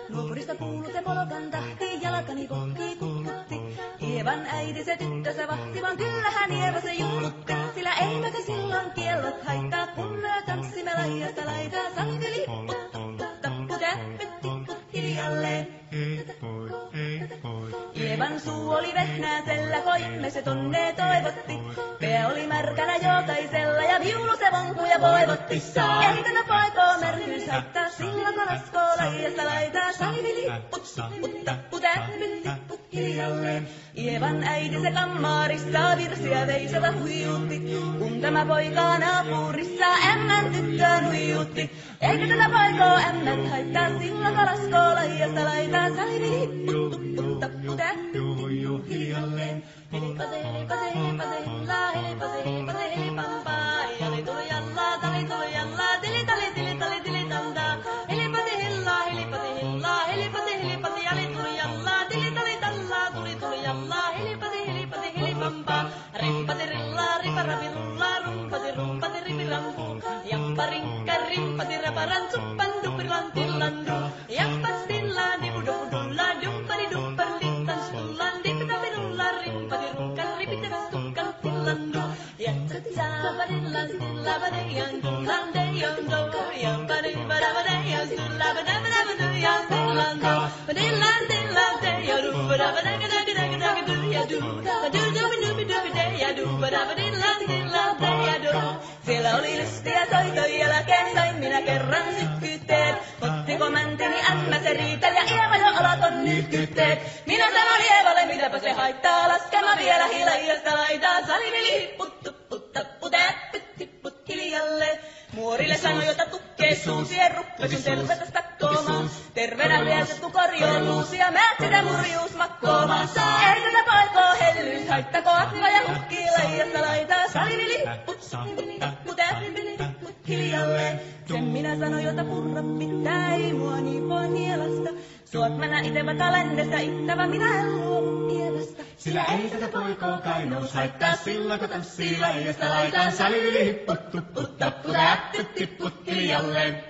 Nuopurista kuuluu se polkan tahti, jalkani pohtii kutkutti. Ievan äiti se tyttönsä vahti, vaan kyllähän Ieva se jullutti. Sillä eivätkö silloin kiellot haittaa, kun me tanssimme laidasta laitaa. Saliveli, tappu, täppyt, tipput hiljalleen. Ievan suu oli vehnäisellä, koimme se tonne toivotti. Pää oli märkänä jokaisella ja viulu se vonkuja voivotti. Eikö ne poikoo märkyys haittaa, silloin kun laskoo laidasta laitaa. Saliveli, tappu, täppyt, tipput hiljalleen. Ievan äiti se kammarissa virsiä veisata huijutti. Kun tämä poika naapurissa ämmän tyttöön huijutti. Eikö tätä poikoo ämmät haittaa, silloin kun laskoo laidasta laitaa. Saliveli, tappu, täppyt, tipput hiljalleen. Helipase, helipase, helipase, hillaa, helipase, helipase, helipampaa. Jali tuli jallaa, tali tuli jallaa, tili tali tili tali tili tantaa. Helipase, hillaa, helipase, hillaa, helipase, helipase, jali tuli jallaa, tili tali tallaa, tuli jallaa. Helipase, helipase, helipampaa. Rimpase, rillaa, riparapi, rullaa, rumpase, ripirampu. Jappa, rinkka, rimpasi, raparan, suppan, dupilan, tillandu. Jappa, stillaa, dibududulla, duppari, duppari, littan, stullan, dipitapi, rullaa, rimpasi, rukkan, ripitevä, tukkan, tillandu. Jatsat, saavadillan, stillabadajan, kullandejan, dojan, padivadavadajan, stullabadavadavadujan, tillandu. Padillan, tillan, deja, dubadavadagadagadagadagadu, padudubidubidubideja, dubadavadillan, tillan, deja, do. Siellä oli lystiä soitoja jälkeen, sain minä kerran sykkytteet. Ottiko mäntini ämmä se riitel ja Ieva jo alaton nytkytteet. Minä sanon Ievalle, mitäpä se haittaa, laskema vielä hiljasta laitaa. Saliveli hipput, tupput, tappu, täppyt, tipput hiljalle. Muorille sanoi, jota tukkee suusien ruppesun tervetä stakkoomaan. Terveenä lieltettu korjoon luusia, määt sitä murjuus makkoomaan. Ei tätä poikoo hellyys haittako, akva ja hukkii laidasta laitaa. Saliveli hipput, tappu, täppyt hiljalleen. Sen minä sanoin, jota purra pitää, ei mua niin voi nielasta. Suot mä näin itevä kalendesta, ittävä minä en luovu Ievasta. Sillä ei tätä poikoo kainous haittaa, silloin kun tanssii laidasta laitaan. Saliveli hipput, tupput, tappu, täppyt, tipput hiljalleen.